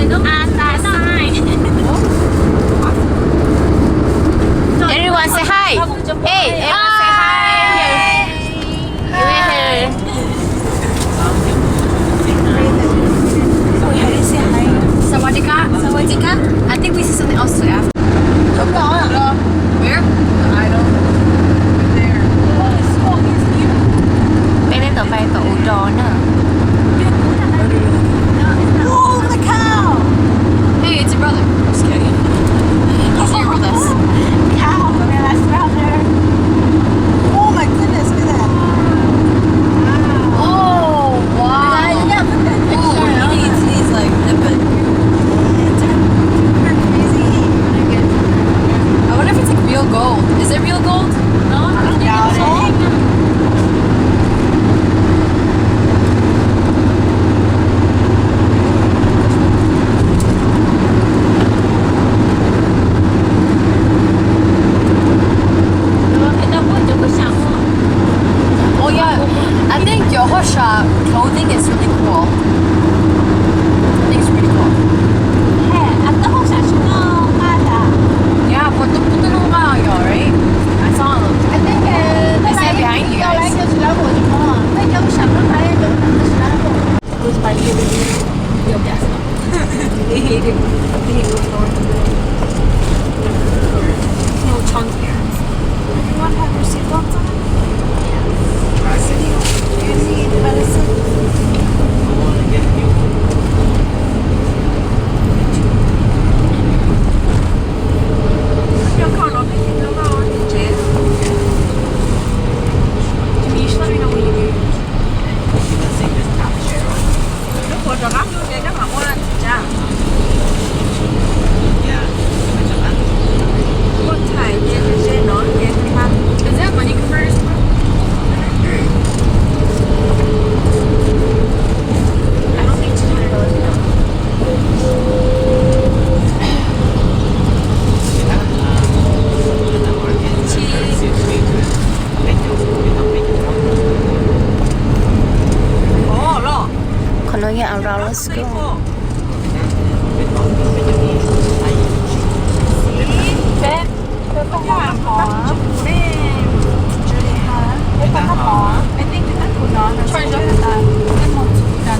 that sign. Everyone say hi. Hey, everyone say hi. Here. Wait, how do you say hi? Sawadika. Sawadika? I think we see something else to ask. Come on. Where? I don't know. There. Oh, it's so easy. ไปเล่นต่อไปต่ออุดรน่ะ Oh, the cow! Hey, it's your brother. Just kidding. He's here with us. Cow, man, I smell there. Oh my goodness, look at that. Oh, wow. Yeah, look at that picture. Ooh, he's like epic. Crazy. I wonder if it's like real gold. Is it real gold? No, I don't Doubt think so. it. Oh yeah, I think Yohosha clothing is really cool. I think it's pretty cool. Yeah, but the right? I saw them. They stand behind you guys. They hate it. They hate what's going on. No transparency. Everyone have your seatbelts on? Do you need medicine? Your car not picking them out, Jay. Can you just let me know when you do? Lúc vừa rồi bác vô đây các bạn ơi, chà. Con thải về cái xe nó về cái băng. Is that money converters? I don't think $200 now. Oh, look. Còn nói nghe around, let's go. Bé, tôi không có ăn bò. Cái con nó bò. I think cái đất của nó sẽ là cái một đàn.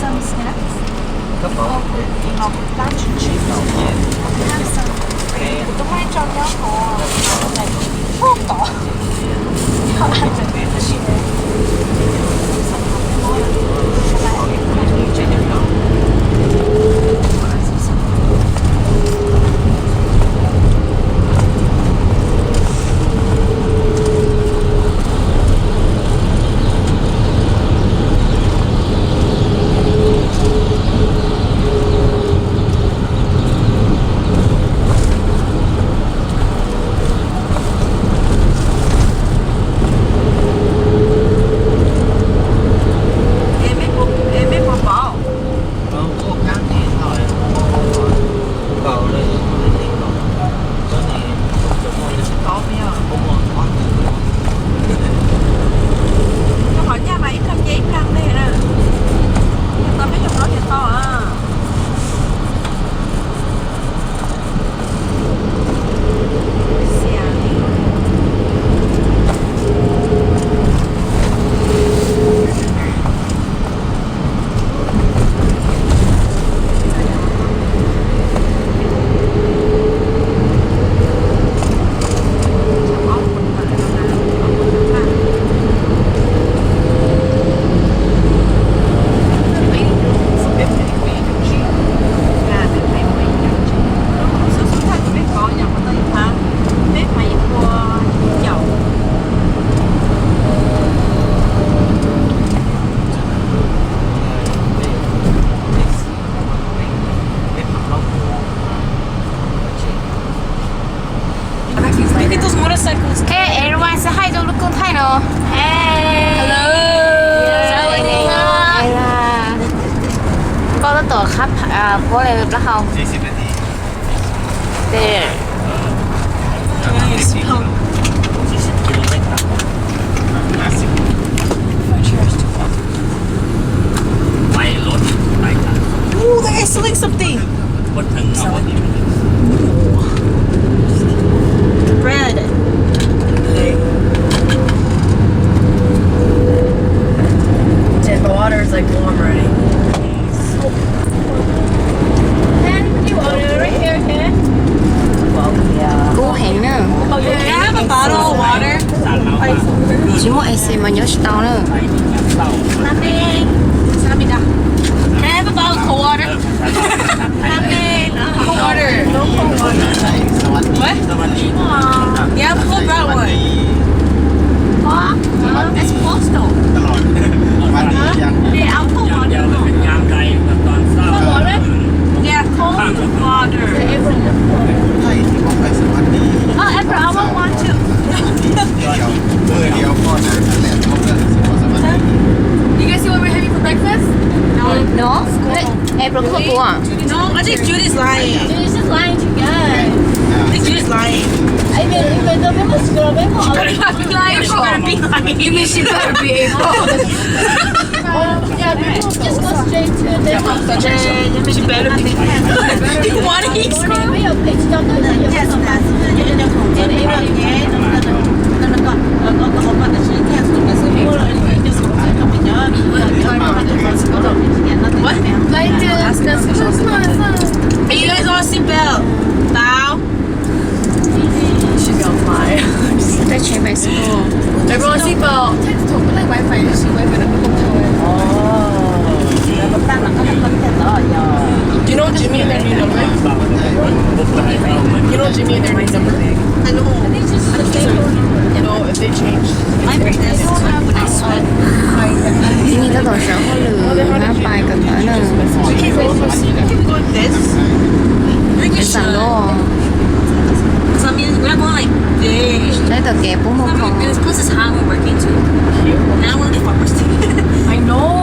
Some snacks. Ngọc lunch cheese. Have some. Tôi hay cho nó họ này thuốc cỏ. Họ ăn cho cái gì đấy. Em biết bỏ. Có bây giờ. Tôi hỏi nhà mày ít làm giấy răng đây nè. Tao biết trong đó thì to à. Look at those motorcycles. Hey, everyone say hi to Look on Thai. Hey. Hello. สวัสดีค่ะก็ต้องต่อครับเพราะอะไรแล้วเขา 40 นาที There. 40 กิโลเมตร50 Cheers. 이모 SM 만 여시 다운은 Ramen. Samida. Can I have a bottle of cold water? Ramen. Cold water. No cold water. What? Yeah, full bottle one. What? It's postal. ตลอดวันนี้ยัง Yeah, I'll cold เดี๋ยว water. เป็นงามไกลแบบตอนเศร้า Yeah, cold water. ไทยที่เขาไปสวัสดี Oh, April, I want one too. เดียวก็นะนั่นแหละเขาเลิกสวัสดี You guys see what we're having for breakfast? No? 근데 애플 그거 뭐야? No, I think Judy's lying. She's just lying to you guys. I think Judy's lying. I mean, if I don't remember, she's gonna remember. She better be lying. She better be lying. You mean she better be able? Yeah, just go straight to the She better be. You want to eat? What? Like this. That's fine. Hey, you guys all seatbelt. Bow. She's gonna fly. 근데 재밌어. Everyone seatbelt. Text to like Wi-Fi. She Wi-Fi nó không cho em. You know Jimmy and their new number? You know Jimmy and their new number? I know. You know if they changed. My business when I sweat. 이니 너도 셔홀르 마빠이 그거는 Can we go like this? We can show. 일상도 So I mean, we're not going like this. 내도 게 I mean, 뽀뽀커. this plus is how we're working too. And I don't want to get fuckers too. I know.